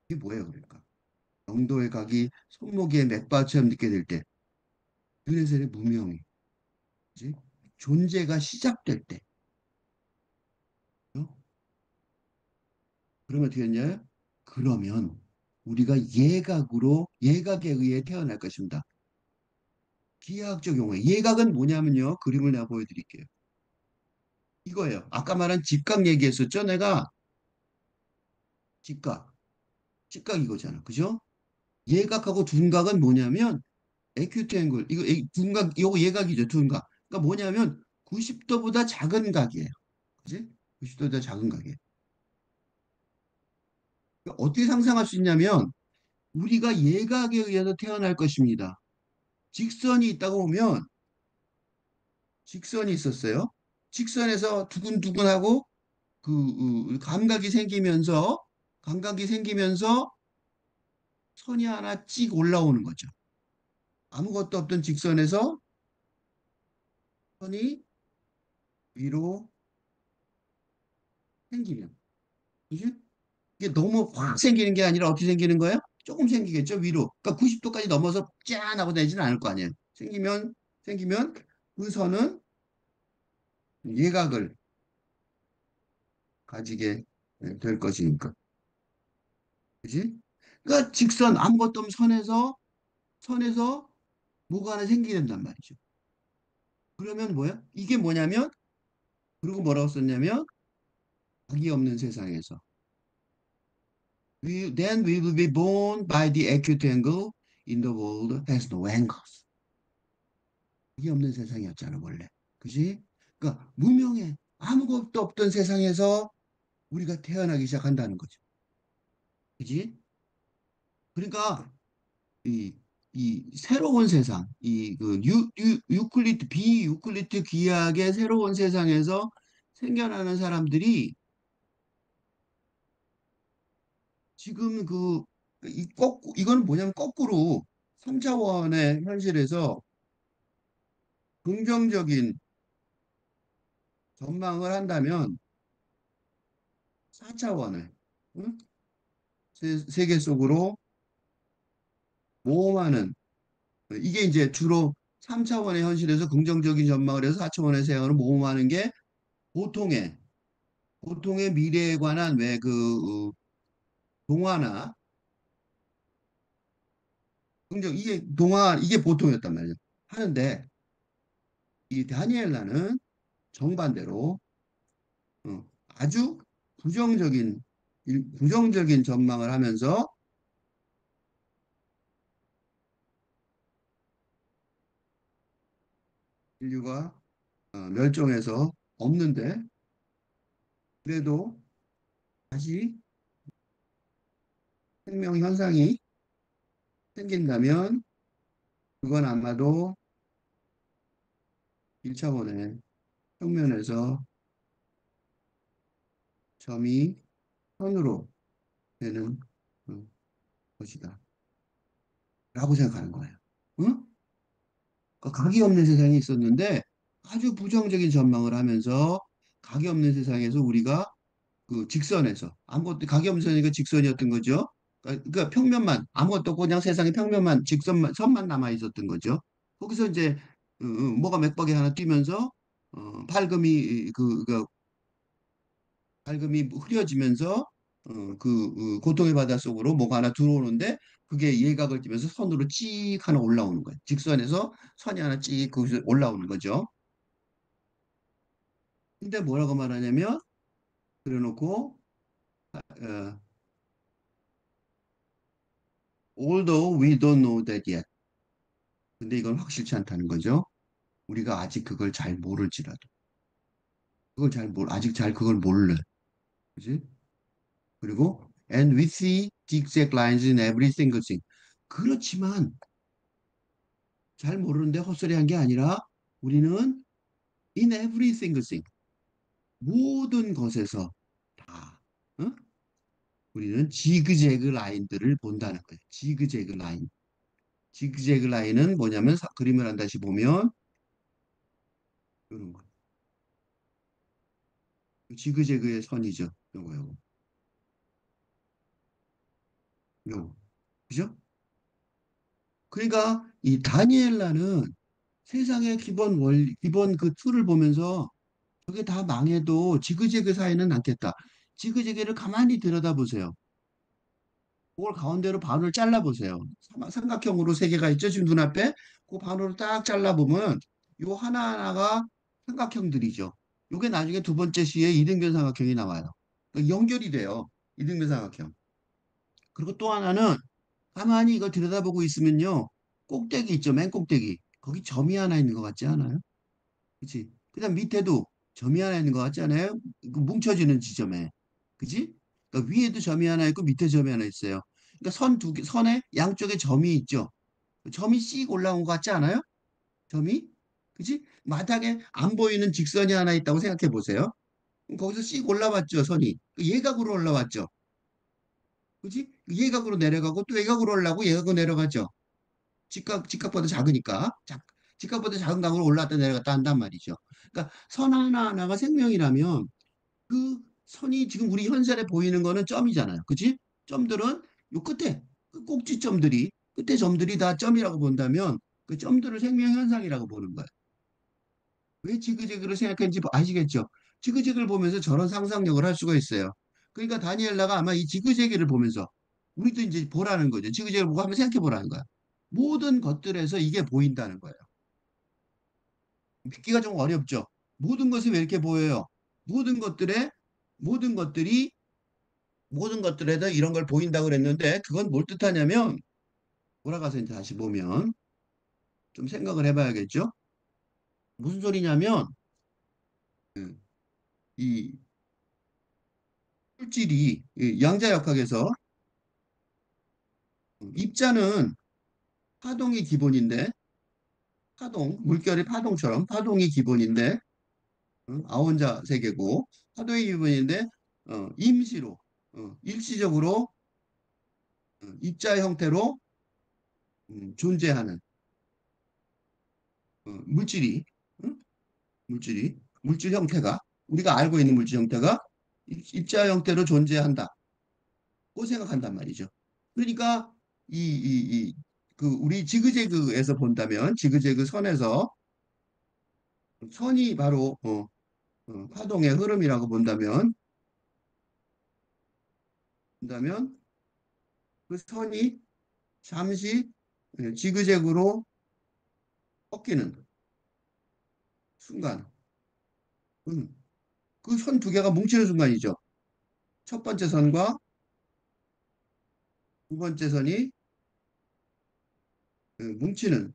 이게 뭐예요, 그러니까? 영도의 각이 손목의 맥박처럼 느껴질 때, 윤회설의 무명이, 그지? 존재가 시작될 때, 어? 그러면 어떻게 됐냐? 그러면 우리가 예각에 의해 태어날 것입니다. 기하학적 용어. 예각은 뭐냐면요. 그림을 내가 보여드릴게요. 이거예요. 아까 말한 직각 얘기했었죠? 내가 직각. 직각 이거잖아. 그죠? 예각하고 둔각은 뭐냐면 에큐트 앵글. 이거 둔각, 이거 예각이죠. 둔각. 그러니까 뭐냐면 90도보다 작은 각이에요. 그지? 90도보다 작은 각이에요. 그러니까 어떻게 상상할 수 있냐면 우리가 예각에 의해서 태어날 것입니다. 직선이 있다고 보면 직선이 있었어요. 직선에서 두근두근하고 감각이 생기면서 선이 하나 찍 올라오는 거죠. 아무것도 없던 직선에서 선이 위로 생기면, 그지? 이게 너무 확 생기는 게 아니라 어떻게 생기는 거예요? 조금 생기겠죠, 위로. 그러니까 90도까지 넘어서 짠 하고 되지는 않을 거 아니에요. 생기면 그 선은 예각을 가지게 될 것이니까. 그지? 그러니까 직선 아무것도 없는 선에서 뭐가 하나 생기게 된단 말이죠. 그러면 뭐야? 이게 뭐냐면 그리고 뭐라고 썼냐면 각이 없는 세상에서 then we will be born by the acute angle in the world has no angles. 각이 없는 세상이었잖아 원래. 그지? 그러니까 무명해 아무것도 없던 세상에서 우리가 태어나기 시작한다는 거죠. 그지? 그러니까 이, 이 새로운 세상, 비유클리드 기하학의 새로운 세상에서 생겨나는 사람들이 지금 이거는 뭐냐면 거꾸로 3차원의 현실에서 긍정적인 전망을 한다면 4차원의 세계 속으로 모험하는 이게 이제 주로 3차원의 현실에서 긍정적인 전망을 해서 4차원의 세상으로 모험하는 게 보통의 보통의 미래에 관한 왜 동화나 이게 보통이었단 말이에요. 하는데 이 다니엘라는 정반대로 아주 부정적인 전망을 하면서 인류가 멸종해서 없는데 그래도 다시 생명 현상이 생긴다면 그건 아마도 1차원의 평면에서 점이 선으로 되는 어, 것이다. 라고 생각하는 거예요. 응? 각이 없는 세상이 있었는데 아주 부정적인 전망을 하면서 각이 없는 세상에서 우리가 그 직선에서 아무것도 각이 없는 세상이니까 직선이었던 거죠. 그러니까 평면만 아무것도 없고 그냥 세상에 평면만 직선만 선만 남아 있었던 거죠. 거기서 이제 뭐가 몇 바퀴 하나 뛰면서 밝음이 밝음이 흐려지면서 고통의 바다 속으로 뭐가 하나 들어오는데 그게 예각을 띠면서 선으로 찍 하나 올라오는 거예요. 직선에서 선이 하나 찍 거기서 올라오는 거죠. 근데 뭐라고 말하냐면 그래놓고 어, although we don't know that yet. 근데 이건 확실치 않다는 거죠. 우리가 아직 그걸 잘 모를지라도 그걸 아직 잘 그걸 몰래. 그지? 그리고 and we see zigzag lines in every single thing. 그렇지만 잘 모르는데 헛소리한 게 아니라 우리는 in every single thing 모든 것에서 다 어? 우리는 지그재그 라인들을 본다는 거예요. 지그재그 라인. 지그재그 라인은 뭐냐면 그림을 한 다시 보면 이런 거. 지그재그의 선이죠. 요거. 요거. 그죠? 그러니까 이 다니엘라는 세상의 기본 그 틀을 보면서 저게 다 망해도 지그재그 사이는 않겠다. 지그재그를 가만히 들여다보세요. 그걸 가운데로 반을 잘라보세요. 삼각형으로 세 개가 있죠, 지금 눈앞에. 그 반으로 딱 잘라보면 요 하나하나가 삼각형들이죠. 요게 나중에 두 번째 시에 이등변 삼각형이 나와요. 그러니까 연결이 돼요. 이등변 삼각형. 그리고 또 하나는 가만히 이걸 들여다보고 있으면요. 꼭대기 있죠, 맨 꼭대기. 거기 점이 하나 있는 것 같지 않아요? 그치? 그다음 밑에도 점이 하나 있는 것 같지 않아요? 그 뭉쳐지는 지점에. 그지? 그러니까 위에도 점이 하나 있고 밑에 점이 하나 있어요. 그러니까 선 두 개, 선에 양쪽에 점이 있죠. 점이 씩 올라온 것 같지 않아요? 점이? 그지? 바닥에 안 보이는 직선이 하나 있다고 생각해 보세요. 그럼 거기서 씩 올라왔죠, 선이. 그 예각으로 올라왔죠. 그지? 예각으로 내려가고 또 예각으로 올라가고 예각으로 내려가죠. 직각보다 작으니까. 직각보다 작은 각으로 올라갔다 내려갔다 한단 말이죠. 그러니까 선 하나하나가 생명이라면 그 선이 지금 우리 현실에 보이는 거는 점이잖아요. 그치? 점들은 요 끝에, 그 꼭지점들이, 끝에 점들이 다 점이라고 본다면 그 점들을 생명현상이라고 보는 거예요. 왜 지그재그를 생각했는지 아시겠죠? 지그재그를 보면서 저런 상상력을 할 수가 있어요. 그러니까 다니엘라가 아마 이 지그재그를 보면서 우리도 이제 보라는 거죠. 지그재그를 보고 한번 생각해 보라는 거야. 모든 것들에서 이게 보인다는 거예요. 믿기가 좀 어렵죠. 모든 것이 왜 이렇게 보여요? 모든 것들에 모든 것들이 모든 것들에다 이런 걸 보인다고 그랬는데 그건 뭘 뜻하냐면 돌아가서 이제 다시 보면 좀 생각을 해봐야겠죠. 무슨 소리냐면 그, 이 물질이 이 양자역학에서 입자는 파동이 기본인데 물결의 파동처럼 파동이 기본인데 아원자 세계고 파동이 기본인데 임시로 일시적으로 입자 형태로 존재하는 물질이 응? 물질 형태가 우리가 알고 있는 물질 형태가 입자 형태로 존재한다고 생각한단 말이죠. 그러니까 그 우리 지그재그에서 본다면 지그재그 선에서 선이 바로 파동의 흐름이라고 본다면 그 선이 잠시 지그재그로 꺾이는 순간 그 선 두 개가 뭉치는 순간이죠. 첫 번째 선과 두 번째 선이 뭉치는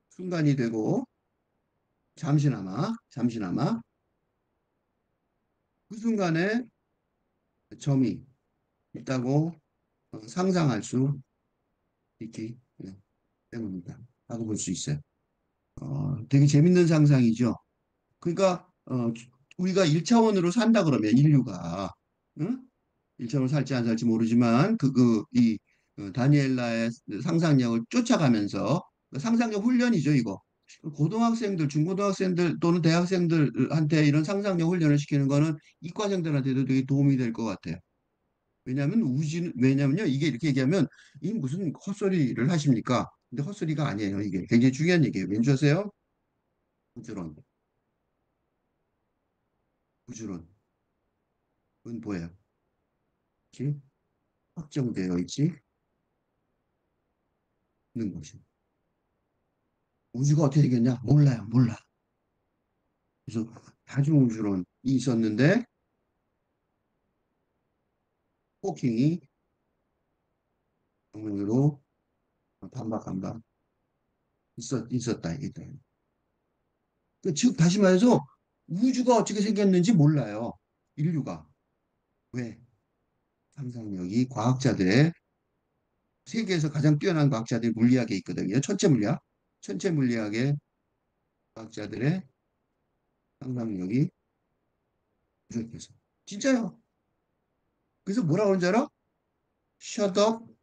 순간이 되고 잠시나마 그 순간에 점이 있다고 상상할 수 있기 때문이다. 라고 볼 수 있어요. 되게 재밌는 상상이죠. 그러니까 우리가 1차원으로 산다 그러면 인류가 응? 1차원으로 살지 안 살지 모르지만 다니엘라의 상상력을 쫓아가면서 그 상상력 훈련이죠, 이거. 고등학생들, 중고등학생들 또는 대학생들한테 이런 상상력 훈련을 시키는 거는 이과생들한테도 되게 도움이 될 것 같아요. 왜냐면요, 이게 이렇게 얘기하면 이 무슨 헛소리를 하십니까? 근데 헛소리가 아니에요. 이게 굉장히 중요한 얘기예요. 왠지 아세요? 부주론, 부주론은 뭐예요? 이렇게 확정되어 있지 않는 것이. 우주가 어떻게 되겠냐? 몰라요, 몰라. 그래서 다중우주론이 있었는데 호킹이 정면으로 반박한다. 있었다. 있다. 즉 다시 말해서 우주가 어떻게 생겼는지 몰라요. 인류가. 왜? 상상력이 과학자들의 세계에서 가장 뛰어난 과학자들이 물리학에 있거든요. 천체 물리학. 천체 물리학의 과학자들의 상상력이 부족해서. 진짜요. 그래서 뭐라 그러는지 알아? Shut up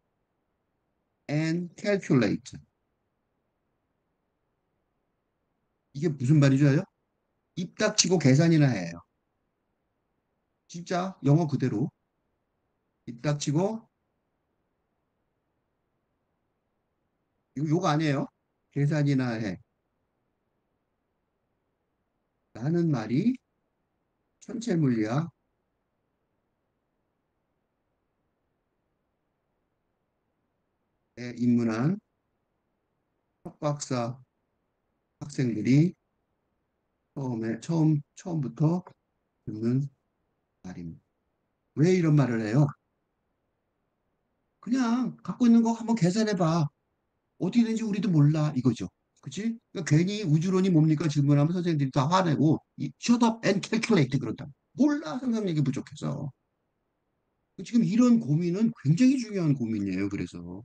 and calculate. 이게 무슨 말인지 알아요? 입 닥치고 계산이나 해요. 진짜 영어 그대로. 입 닥치고 이거 욕 아니에요. 계산이나 해. 라는 말이 천체 물리학에 입문한 석박사 학생들이 처음부터 듣는 말입니다. 왜 이런 말을 해요? 그냥 갖고 있는 거 한번 계산해봐. 어떻게 되는지 우리도 몰라. 이거죠. 그치? 그러니까 괜히 우주론이 뭡니까 질문하면 선생님들이 다 화내고 shut up and calculate 그런다. 몰라. 상상력이 부족해서. 지금 이런 고민은 굉장히 중요한 고민이에요. 그래서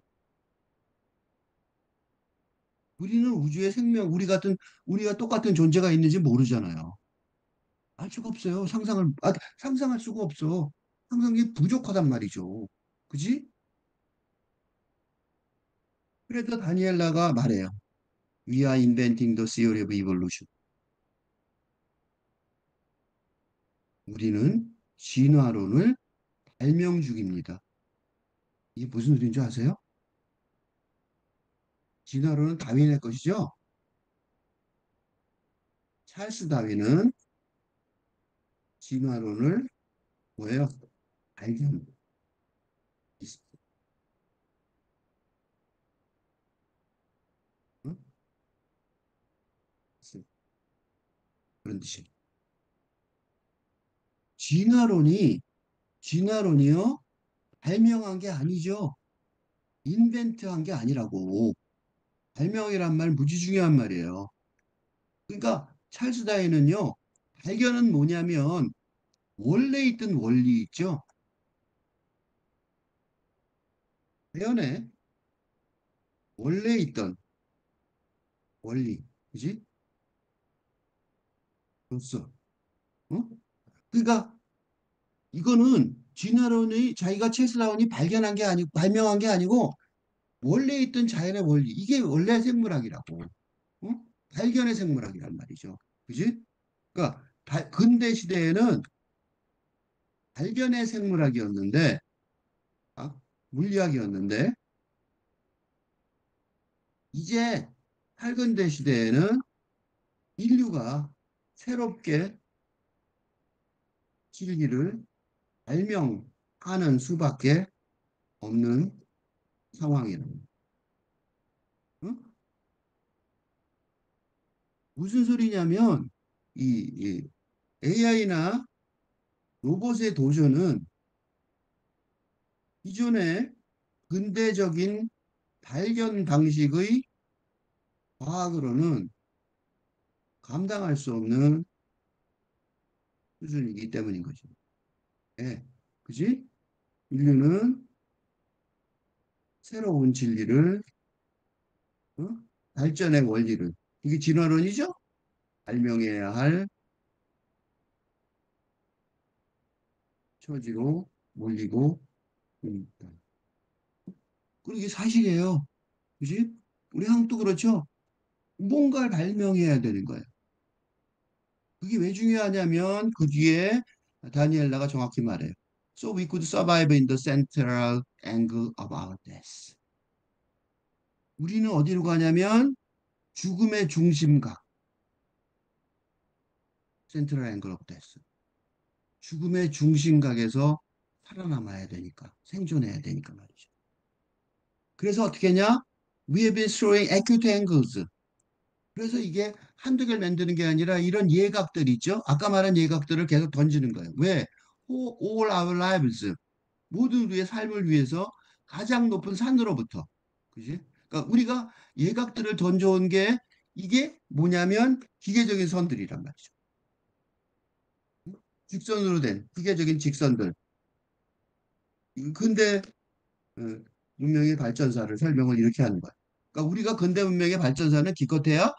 우리는 우주의 생명, 우리가 똑같은 존재가 있는지 모르잖아요. 알 수가 없어요. 상상할 수가 없어. 상상력이 부족하단 말이죠. 그지? 그래서 다니엘라가 말해요. We are inventing the theory of evolution. 우리는 진화론을 발명 중입니다. 이게 무슨 소리인지 아세요? 진화론은 다윈의 것이죠. 찰스 다윈은 진화론을 뭐예요? 발견. 응? 그런 뜻이에요. 진화론이 진화론이요? 발명한 게 아니죠. 인벤트한 게 아니라고. 발명이란 말 무지 중요한 말이에요. 그러니까 찰스 다윈은요. 발견은 뭐냐면 원래 있던 원리 있죠. 자연에 원래 있던 원리, 그지? 줬어. 어? 그러니까 이거는 진화론이 자기가 찰스 다윈이 발견한 게 아니고 발명한 게 아니고 원래 있던 자연의 원리 이게 원래 생물학이라고. 어? 발견의 생물학이란 말이죠. 그지? 그러니까 근대 시대에는 발견의 생물학이었는데 아, 물리학이었는데 이제 팔근대 시대에는 인류가 새롭게 진리를 발명하는 수밖에 없는 상황이라는. 응? 무슨 소리냐면 이 AI나 로봇의 도전은 기존의 근대적인 발견 방식의 과학으로는 감당할 수 없는 수준이기 때문인 거죠. 예. 그지? 인류는 새로운 진리를, 어? 발전의 원리를, 이게 진화론이죠? 발명해야 할 처지로 몰리고 있다. 그리고 이게 사실이에요. 그지? 우리 한국도 그렇죠? 뭔가를 발명해야 되는 거예요. 그게 왜 중요하냐면 그 뒤에 다니엘라가 정확히 말해요. So we could survive in the central angle of our death. 우리는 어디로 가냐면 죽음의 중심각, central angle of death. 죽음의 중심각에서 살아남아야 되니까, 생존해야 되니까 말이죠. 그래서 어떻게 했냐? We have been throwing acute angles. 그래서 이게 한두 개를 만드는 게 아니라 이런 예각들 있죠? 아까 말한 예각들을 계속 던지는 거예요. 왜? All our lives. 모든 우리의 삶을 위해서 가장 높은 산으로부터. 그지? 그러니까 우리가 예각들을 던져온 게 이게 뭐냐면 기계적인 선들이란 말이죠. 직선으로 된 기계적인 직선들. 근대 어, 문명의 발전사를 설명을 이렇게 하는 거야. 그러니까 우리가 근대 문명의 발전사는 기껏해야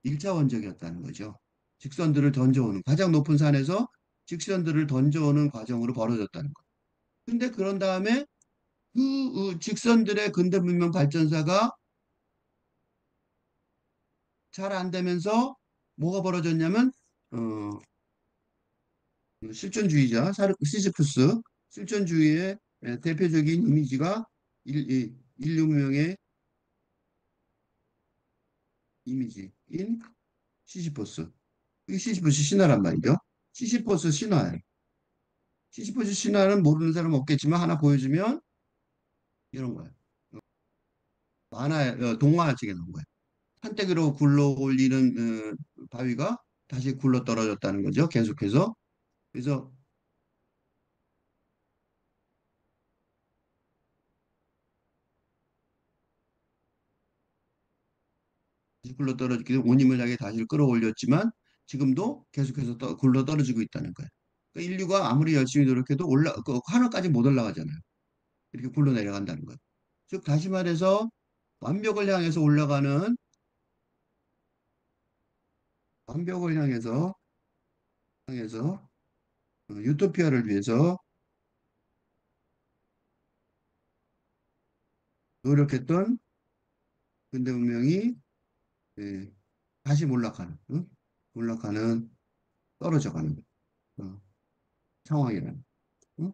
일차원적이었다는 거죠. 직선들을 던져오는 가장 높은 산에서 직선들을 던져오는 과정으로 벌어졌다는 거예요. 근데 그런 다음에 그 직선들의 근대 문명 발전사가 잘 안 되면서 뭐가 벌어졌냐면 어, 실존주의자 시지프스 실존주의의 대표적인 이미지가 인류 문명의 이미지인 시시포스. 이 시시포스 신화란 말이죠. 시시포스 신화예요. 시시포스 신화는 모르는 사람 없겠지만 하나 보여주면 이런 거예요. 동화책에 나온 거예요. 한때기로 굴러 올리는 바위가 다시 굴러 떨어졌다는 거죠. 계속해서. 그래서 다시 굴러 떨어지기 위해 온 힘을 다해 다시 끌어올렸지만 지금도 계속해서 굴러 떨어지고 있다는 거예요. 그러니까 인류가 아무리 열심히 노력해도 그 하늘까지 못 올라가잖아요. 이렇게 굴러 내려간다는 거예요. 즉 다시 말해서 완벽을 향해서 올라가는 완벽을 향해서 유토피아를 위해서 노력했던 근대 문명이 예, 다시 몰락하는, 응? 몰락하는, 떨어져가는 상황이라는. 응?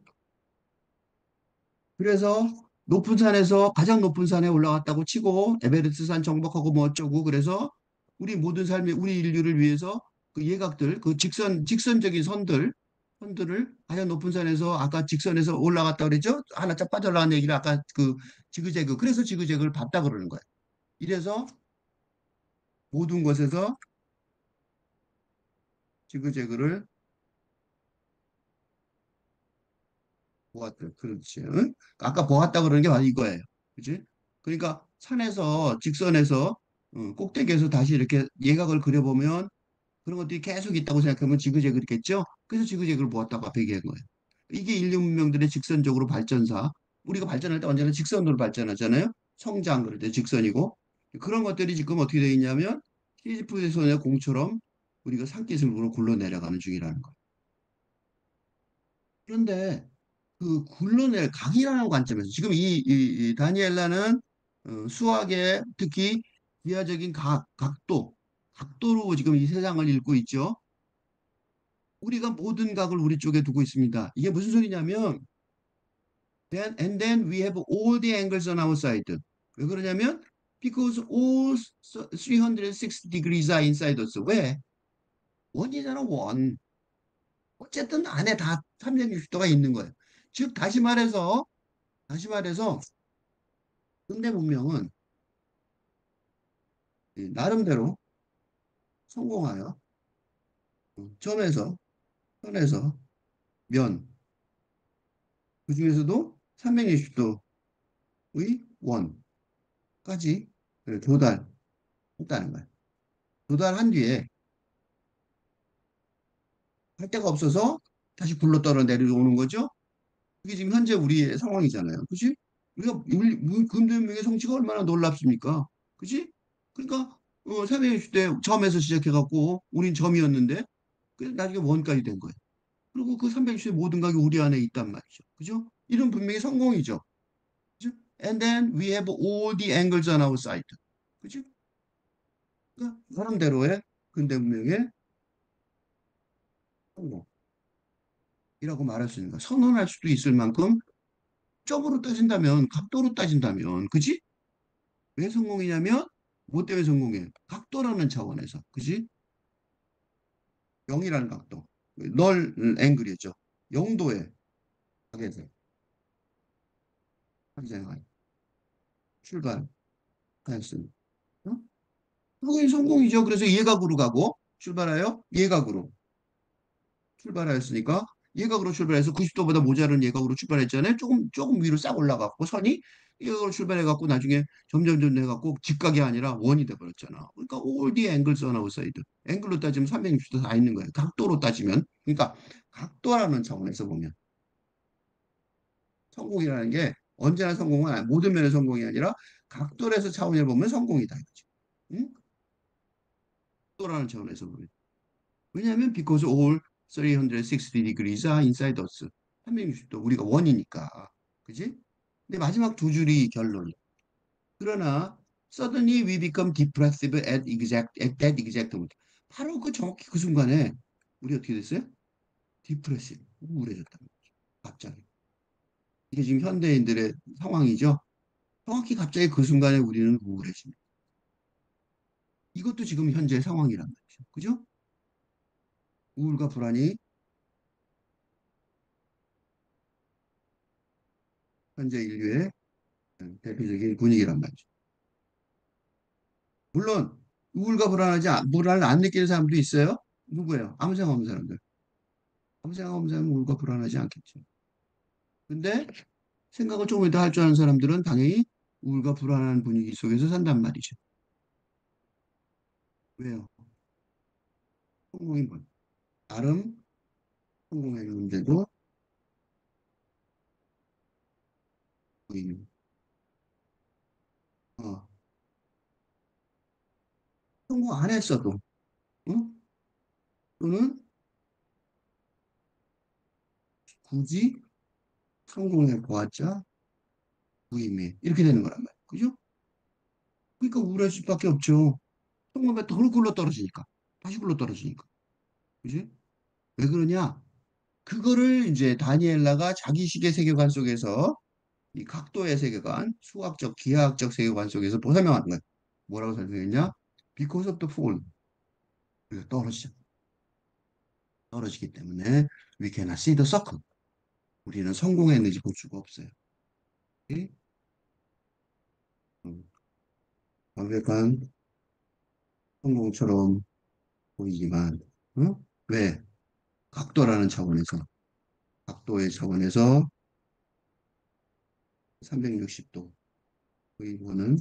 그래서 높은 산에서 가장 높은 산에 올라갔다고 치고 에베레스트 산 정복하고 뭐 어쩌고 그래서 우리 모든 삶이 우리 인류를 위해서 그 예각들, 그 직선적인 선들을 가장 높은 산에서 아까 직선에서 올라갔다 그랬죠? 하나 쫙 빠져나간 얘기를 아까 그 지그재그 그래서 지그재그를 밟다 그러는 거예요. 이래서 모든 것에서 지그재그를 보았다. 그렇지. 응? 아까 보았다 그러는 게 바로 이거예요. 그치? 그러니까 산에서 직선에서 꼭대기에서 다시 이렇게 예각을 그려보면 그런 것들이 계속 있다고 생각하면 지그재그겠죠? 그래서 지그재그를 보았다고 앞에 얘기한 거예요. 이게 인류 문명들의 직선적으로 발전사. 우리가 발전할 때 언제나 직선으로 발전하잖아요. 성장 그럴 때 직선이고 그런 것들이 지금 어떻게 되어 있냐면 시지프의 공처럼 우리가 산기슭으로 굴러 내려가는 중이라는 거예요. 그런데 그 굴러낼 각이라는 관점에서 지금 이 다니엘라는 수학의 특히 비하적인 각도로 지금 이 세상을 읽고 있죠. 우리가 모든 각을 우리 쪽에 두고 있습니다. 이게 무슨 소리냐면 and then we have all the angles on our side. 왜 그러냐면 because all 360 degrees are inside us. 왜? 원이잖아 원. 어쨌든 안에 다 360도가 있는 거예요. 즉 다시 말해서 근대 문명은 나름대로 성공하여 점에서 선에서 면 그중에서도 360도의 원까지 도달했다는 거예요. 도달한 뒤에 갈 데가 없어서 다시 굴러떨어 내려오는 거죠. 이게 지금 현재 우리의 상황이잖아요. 그지? 우리 근대문명의 성취가 얼마나 놀랍습니까? 그지? 그러니까 360대 점에서 시작해갖고 우린 점이었는데 그래서 나중에 원까지 된 거예요. 그리고 그 360의 모든 각이 우리 안에 있단 말이죠. 그죠? 이런 분명히 성공이죠. 그죠? And then we have all the angles on our side. 그죠? 그러니까 나름대로의 근대문명의 성공이라고 말할 수 있는 거야. 선언할 수도 있을 만큼 점으로 따진다면, 각도로 따진다면, 그지? 왜 성공이냐면, 뭐 때문에 성공해? 각도라는 차원에서, 그지? 0이라는 각도. 널 앵글이죠. 0도의 각에서 항상 출발하였습니다. 어? 그게 성공이죠. 그래서 예각으로 가고, 출발하여 예각으로 출발하였으니까, 예각으로 출발해서 90도보다 모자른 예각으로 출발했잖아요. 조금 위로 싹 올라갔고, 선이 예각으로 출발해갖고, 나중에 점점 해갖고, 직각이 아니라 원이 돼버렸잖아. 그러니까, all the angles on our side. 앵글로 따지면 360도 다 있는 거예요. 각도로 따지면. 그러니까, 각도라는 차원에서 보면, 성공이라는 게 언제나 성공은 모든 면의 성공이 아니라, 각도에서 차원을 보면 성공이다. 이거지. 응? 각도라는 차원에서 보면. 왜냐하면 because all 360 degrees are inside us. 360도 우리가 원이니까. 그지? 근데 마지막 두 줄이 결론. 그러나 suddenly we become depressive at that exact moment. 바로 그 정확히 그 순간에 우리 어떻게 됐어요? depressive. 우울해졌다. 갑자기. 이게 지금 현대인들의 상황이죠. 정확히 갑자기 그 순간에 우리는 우울해집니다. 이것도 지금 현재 상황이란 말이죠. 그죠? 우울과 불안이 현재 인류의 대표적인 분위기란 말이죠. 물론 우울과 불안을 안 느끼는 사람도 있어요. 누구예요? 아무 생각 없는 사람들. 아무 생각 없는 사람은 우울과 불안하지 않겠죠. 근데 생각을 조금 더 할 줄 아는 사람들은 당연히 우울과 불안한 분위기 속에서 산단 말이죠. 왜요? 성공이 뭐? 나름 성공의 문제도 보이는. 어, 성공 안 했어도, 어? 또는 굳이 성공해 보았자 무의미. 이렇게 되는 거란 말이에요. 그죠? 그러니까 우울할 수밖에 없죠. 성공하면 더 굴러 떨어지니까. 다시 굴러 떨어지니까. 그지? 왜 그러냐? 그거를 이제 다니엘라가 자기식의 세계관 속에서 이 각도의 세계관, 수학적, 기하학적 세계관 속에서 뭐 설명하는 거야. 뭐라고 설명했냐? Because of the fall. 우리가 떨어지죠. 떨어지기 때문에 we cannot see the circle. 우리는 성공했는지 볼 수가 없어요. 예? 음, 완벽한 성공처럼 보이지만, 왜? 각도라는 차원에서, 각도의 차원에서 360도 보이고는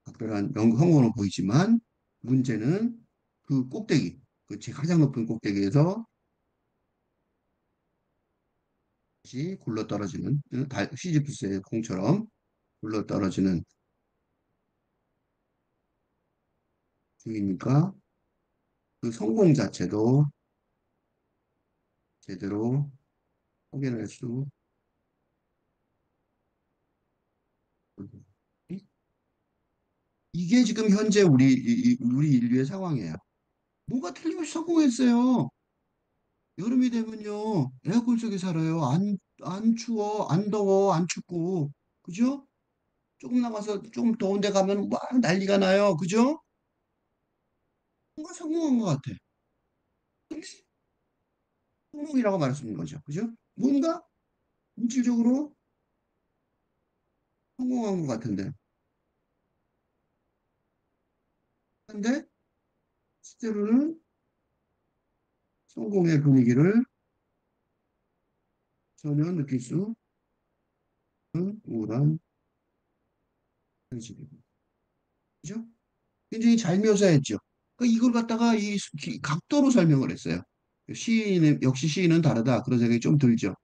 각별한 성공으로 보이지만 문제는 그 꼭대기, 가장 높은 꼭대기에서 다시 굴러떨어지는 시지프스의 콩처럼 굴러떨어지는 중이니까 그 성공 자체도 제대로 확인할 수 없고. 이게 지금 현재 우리 인류의 상황이에요. 뭐가 틀림없이 성공했어요. 여름이 되면요 에어컨 속에 살아요. 안 추워, 안 더워, 안 춥고, 그죠? 조금 남아서 좀 더운 데 가면 막 난리가 나요. 그죠? 뭔가 성공한 것 같아. 근데 성공이라고 말할 수 있는 거죠. 그죠? 뭔가 물질적으로 성공한 것 같은데. 근데 실제로는 성공의 분위기를 전혀 느낄 수 없는 우울한 현실입니다. 그죠? 굉장히 잘 묘사했죠. 그러니까 이걸 갖다가 각도로 설명을 했어요. 시인은, 역시 시인은 다르다. 그런 생각이 좀 들죠.